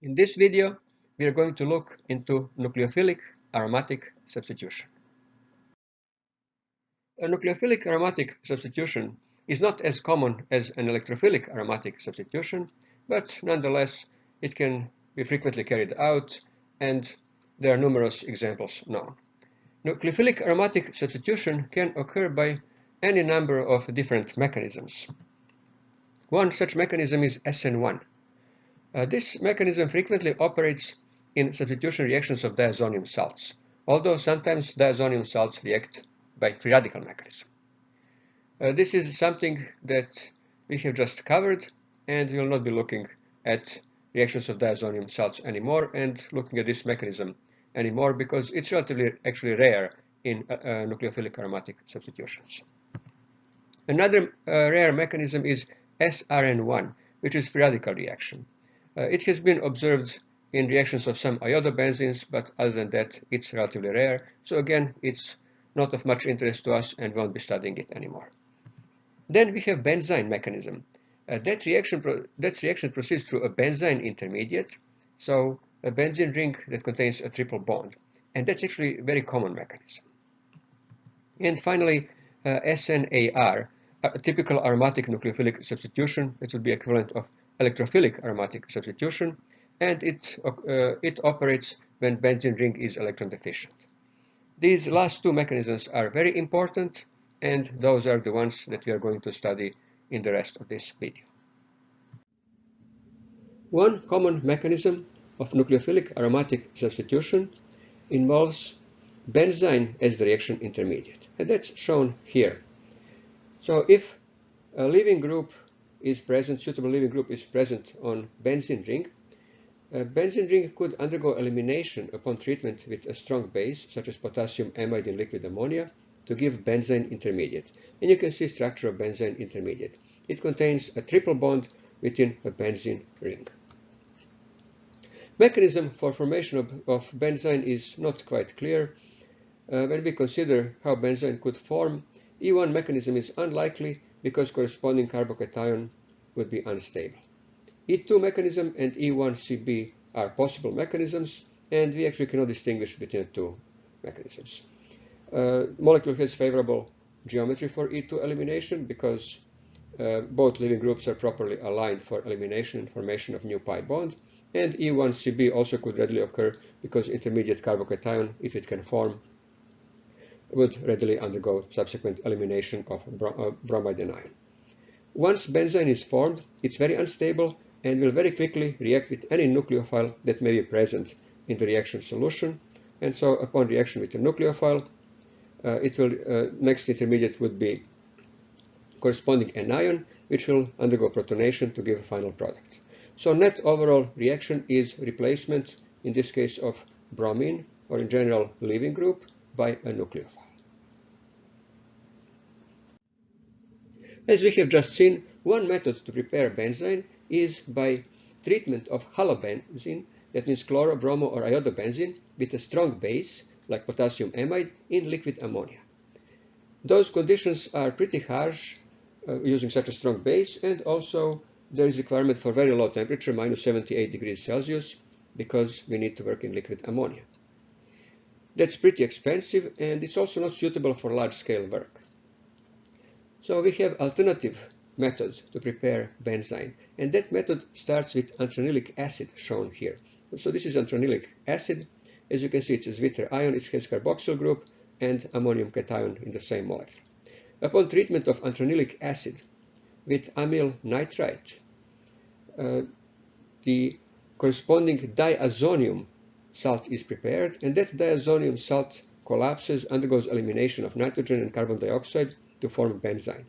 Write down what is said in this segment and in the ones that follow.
In this video, we are going to look into nucleophilic aromatic substitution. A nucleophilic aromatic substitution is not as common as an electrophilic aromatic substitution, but nonetheless it can be frequently carried out, and there are numerous examples known. Nucleophilic aromatic substitution can occur by any number of different mechanisms. One such mechanism is SN1. This mechanism frequently operates in substitution reactions of diazonium salts, although sometimes diazonium salts react by free radical mechanism. This is something that we have just covered, and we will not be looking at reactions of diazonium salts anymore and looking at this mechanism anymore because it's relatively actually rare in nucleophilic aromatic substitutions. Another rare mechanism is SRN1, which is free radical reaction. It has been observed in reactions of some iodobenzenes, but other than that, it's relatively rare. So again, it's not of much interest to us and we won't be studying it anymore. Then we have Benzyne mechanism. That reaction proceeds through a benzyne intermediate, so a benzene ring that contains a triple bond. And that's actually a very common mechanism. And finally, SNAR, a typical aromatic nucleophilic substitution, that would be equivalent of electrophilic aromatic substitution, and it operates when benzene ring is electron deficient. These last two mechanisms are very important, and those are the ones that we are going to study in the rest of this video. One common mechanism of nucleophilic aromatic substitution involves benzyne as the reaction intermediate, and that's shown here. So if a leaving group is present, suitable leaving group is present on benzene ring, a benzene ring could undergo elimination upon treatment with a strong base, such as potassium amide in liquid ammonia, to give benzyne intermediate. And you can see structure of benzyne intermediate. It contains a triple bond within a benzene ring. Mechanism for formation of benzyne is not quite clear. When we consider how benzyne could form, E1 mechanism is unlikely because corresponding carbocation would be unstable. E2 mechanism and E1CB are possible mechanisms, and we actually cannot distinguish between the two mechanisms. Molecule has favorable geometry for E2 elimination because both leaving groups are properly aligned for elimination and formation of new pi bond, and E1CB also could readily occur because intermediate carbocation, if it can form, would readily undergo subsequent elimination of bromide and ion. Once benzyne is formed, it's very unstable and will very quickly react with any nucleophile that may be present in the reaction solution. And so upon reaction with the nucleophile, next intermediate would be corresponding anion, which will undergo protonation to give a final product. So net overall reaction is replacement, in this case of bromine, or in general leaving group, by a nucleophile. As we have just seen, one method to prepare benzyne is by treatment of halobenzene, that means chloro, bromo, or iodo-benzene, with a strong base, like potassium amide, in liquid ammonia. Those conditions are pretty harsh using such a strong base, and also there is requirement for very low temperature, minus 78 degrees Celsius, because we need to work in liquid ammonia. That's pretty expensive, and it's also not suitable for large-scale work. So we have alternative methods to prepare benzyne, and that method starts with antranilic acid, shown here. So this is antranilic acid. As you can see, it's a Zwitter ion, it has carboxyl group and ammonium cation in the same molecule. Upon treatment of antranilic acid with amyl nitrite, the corresponding diazonium salt is prepared, and that diazonium salt collapses, undergoes elimination of nitrogen and carbon dioxide to form benzyne.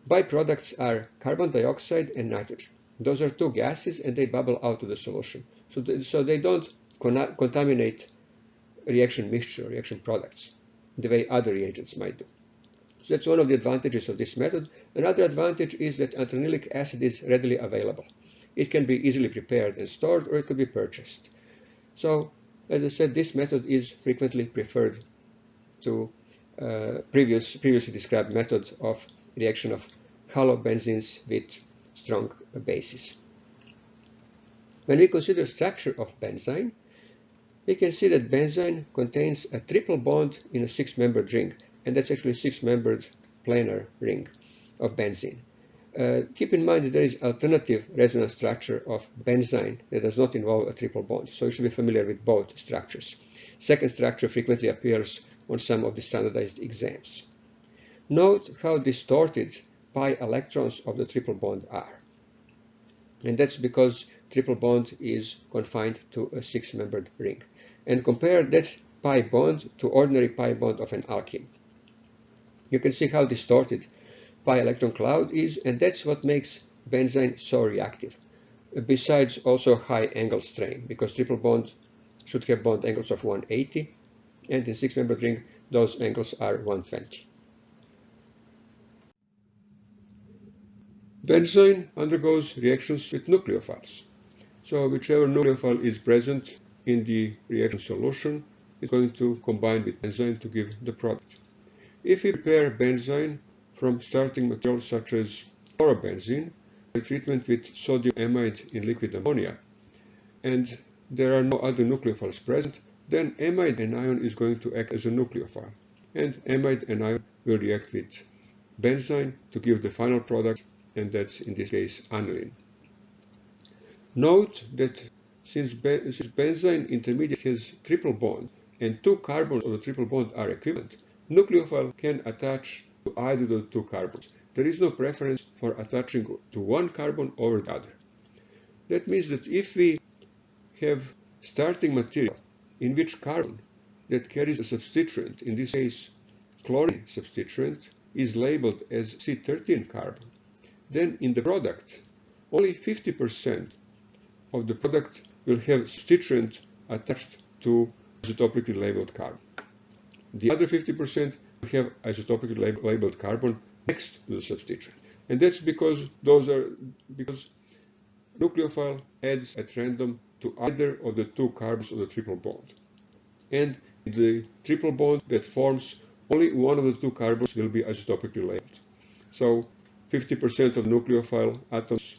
Byproducts are carbon dioxide and nitrogen. Those are two gases, and they bubble out of the solution. So they don't contaminate reaction mixture, reaction products, the way other reagents might do. So that's one of the advantages of this method. Another advantage is that antranilic acid is readily available. It can be easily prepared and stored, or it could be purchased. So, as I said, this method is frequently preferred to previously described methods of reaction of halobenzenes with strong bases. When we consider structure of benzyne, we can see that benzyne contains a triple bond in a six-membered ring, and that's actually a six-membered planar ring of benzene. Keep in mind that there is alternative resonance structure of benzyne that does not involve a triple bond, so you should be familiar with both structures. Second structure frequently appears on some of the standardized exams. Note how distorted pi electrons of the triple bond are. And that's because triple bond is confined to a six-membered ring. And compare that pi bond to ordinary pi bond of an alkene. You can see how distorted pi electron cloud is, and that's what makes benzyne so reactive. Besides also high angle strain, because triple bond should have bond angles of 180, and in six-membered ring, those angles are 120. Benzyne undergoes reactions with nucleophiles. So whichever nucleophile is present in the reaction solution is going to combine with benzyne to give the product. If we prepare benzyne from starting materials such as chlorobenzene by treatment with sodium amide in liquid ammonia, and there are no other nucleophiles present, then amide anion is going to act as a nucleophile, and amide anion will react with benzyne to give the final product, and that's in this case aniline. Note that since benzyne intermediate has triple bond and two carbons of the triple bond are equivalent, nucleophile can attach to either of the two carbons. There is no preference for attaching to one carbon over the other. That means that if we have starting material in which carbon that carries a substituent, in this case chlorine substituent, is labeled as C13 carbon, then in the product only 50% of the product will have substituent attached to isotopically labeled carbon. The other 50% will have isotopically labeled carbon next to the substituent. And that's because nucleophile adds at random to either of the two carbons of the triple bond. And in the triple bond that forms, only one of the two carbons will be isotopically labeled. So 50% of nucleophile atoms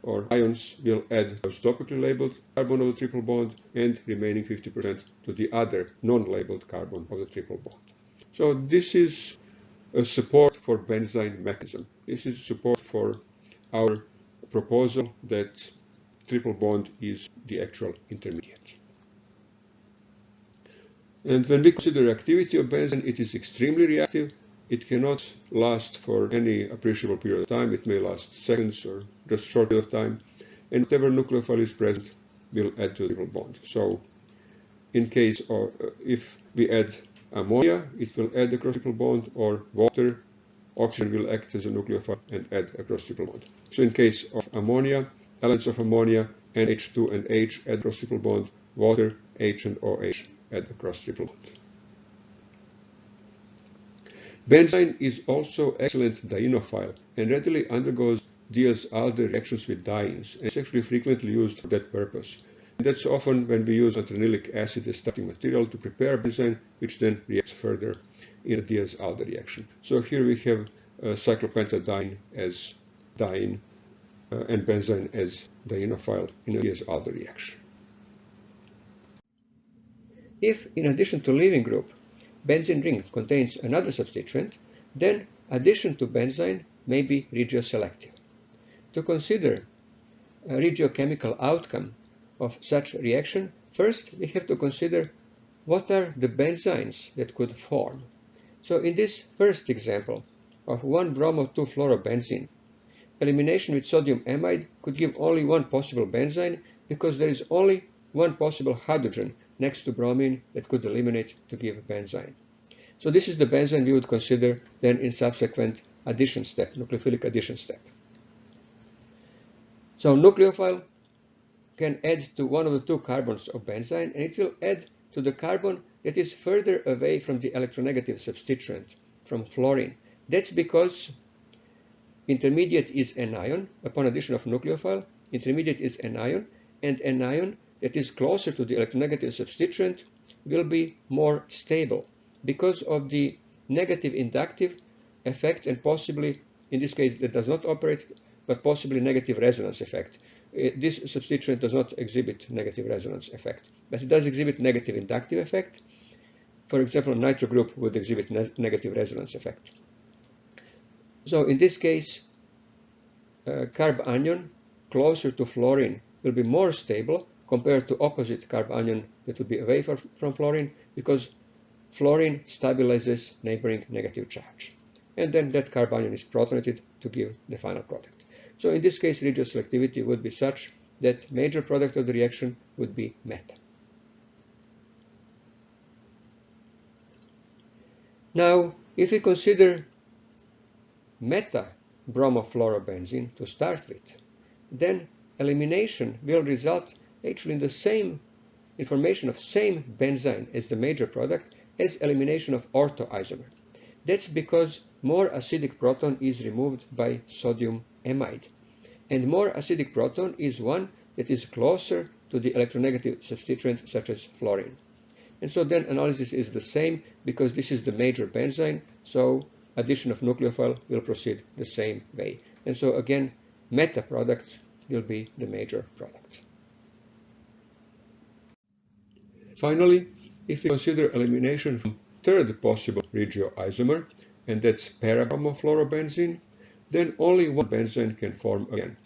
or ions will add the isotopically labeled carbon of the triple bond, and remaining 50% to the other non-labeled carbon of the triple bond. So this is a support for Benzyne mechanism. This is support for our proposal that triple bond is the actual intermediate. And when we consider the activity of benzene, it is extremely reactive. It cannot last for any appreciable period of time. It may last seconds or just a short period of time. And whatever nucleophile is present will add to the triple bond. So in case of, if we add ammonia, it will add across triple bond, or water, oxygen will act as a nucleophile and add across triple bond. So in case of ammonia, elements of ammonia, NH2 and H add across triple bond, water, H and OH add across triple bond. Benzyne is also excellent dienophile and readily undergoes Diels-Alder reactions with dienes, and it's actually frequently used for that purpose. And that's often when we use anthranilic acid as starting material to prepare benzyne, which then reacts further in a Diels-Alder reaction. So here we have cyclopentadiene as diene and benzyne as dienophile in a Diels-Alder reaction. If, in addition to leaving group, benzene ring contains another substituent, then addition to benzyne may be regioselective. To consider a regiochemical outcome of such reaction, first we have to consider what are the benzynes that could form. So in this first example of 1-bromo-2-fluorobenzene, elimination with sodium amide could give only one possible benzyne because there is only one possible hydrogen next to bromine that could eliminate to give benzyne. So this is the benzyne we would consider then in subsequent addition step, nucleophilic addition step. So nucleophile can add to one of the two carbons of benzyne, and it will add to the carbon that is further away from the electronegative substituent, from fluorine. That's because intermediate is anion. Upon addition of nucleophile, intermediate is anion, and anion that is closer to the electronegative substituent will be more stable because of the negative inductive effect, and possibly, in this case, that does not operate, but possibly negative resonance effect. this substituent does not exhibit negative resonance effect, but it does exhibit negative inductive effect. For example, a nitro group would exhibit negative resonance effect. So in this case, carb anion closer to fluorine will be more stable compared to opposite carb anion that would be away from fluorine, because fluorine stabilizes neighboring negative charge. And then that carb anion is protonated to give the final product. So in this case, regioselectivity would be such that major product of the reaction would be meta. Now, if we consider meta-bromofluorobenzene to start with, then elimination will result actually in the same information of same benzyne as the major product as elimination of orthoisomer. That's because more acidic proton is removed by sodium amide. And more acidic proton is one that is closer to the electronegative substituent such as fluorine. And so then analysis is the same because this is the major benzyne, so addition of nucleophile will proceed the same way. And so again, meta products will be the major product. Finally, if we consider elimination from third possible regioisomer, and that's para-bromofluorobenzene, then only one benzyne can form again.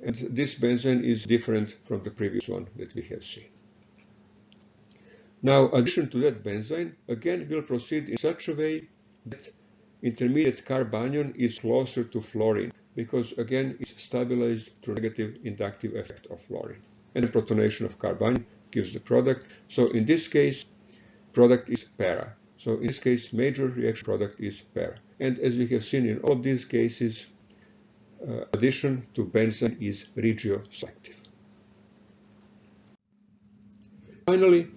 And this benzyne is different from the previous one that we have seen. Now, addition to that benzyne again will proceed in such a way that intermediate carb anion is closer to fluorine, because again it's stabilized through negative inductive effect of fluorine. And the protonation of carb anion gives the product. So in this case, product is para. So in this case, major reaction product is para. And as we have seen in all of these cases, addition to benzyne is regioselective. Finally,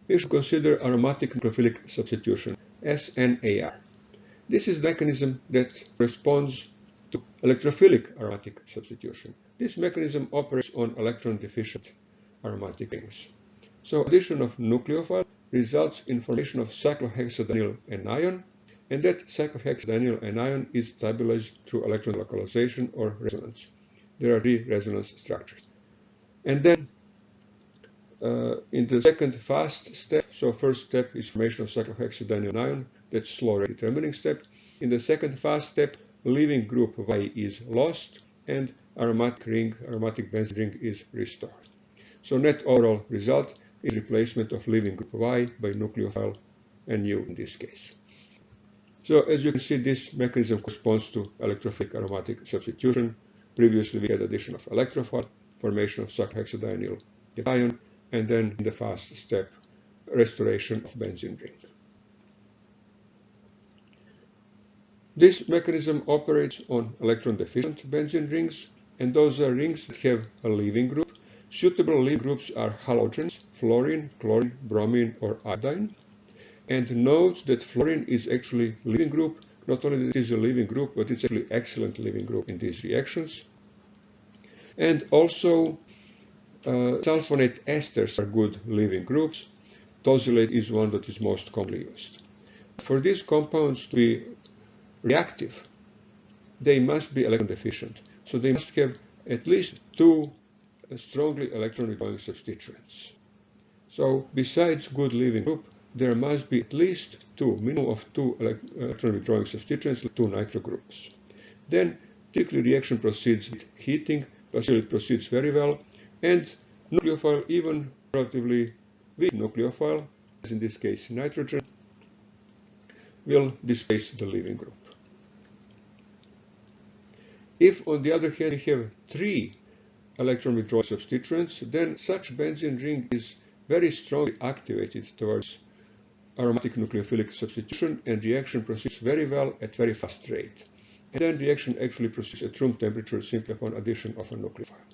we should consider aromatic nucleophilic substitution, SNAR. This is the mechanism that responds to electrophilic aromatic substitution. This mechanism operates on electron-deficient aromatic rings. So addition of nucleophile results in formation of cyclohexadienyl anion, and that cyclohexadienyl anion is stabilized through electron localization or resonance. There are three resonance structures. And then in the second fast step, so first step is formation of cyclohexadienyl anion, that's slow rate determining step. In the second fast step, leaving group Y is lost and aromatic benzene ring is restored. So net overall result is replacement of leaving group Y by nucleophile Nu in this case. So as you can see, this mechanism corresponds to electrophilic aromatic substitution. Previously we had addition of electrophile, formation of cyclohexadienyl cation, and then in the fast step, restoration of benzene ring. This mechanism operates on electron-deficient benzene rings, and those are rings that have a leaving group. Suitable leaving groups are halogens, fluorine, chlorine, bromine, or iodine. And note that fluorine is actually leaving group. Not only that it is a leaving group, but it's actually excellent leaving group in these reactions. And also, sulfonate esters are good leaving groups. Tosylate is one that is most commonly used. For these compounds to be reactive, they must be electron deficient. So they must have at least two strongly electron withdrawing substituents. So besides good leaving group, there must be at least minimum of two electron withdrawing substituents with two nitro groups. Then typically reaction proceeds with heating, it proceeds very well, and nucleophile, even relatively weak nucleophile, as in this case nitrogen, will displace the leaving group. If on the other hand we have three electron withdrawal substituents, then such benzene ring is very strongly activated towards aromatic nucleophilic substitution, and reaction proceeds very well at very fast rate. And then reaction actually proceeds at room temperature simply upon addition of a nucleophile.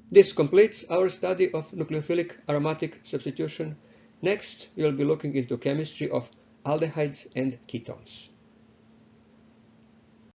This completes our study of nucleophilic aromatic substitution. Next, we will be looking into chemistry of aldehydes and ketones.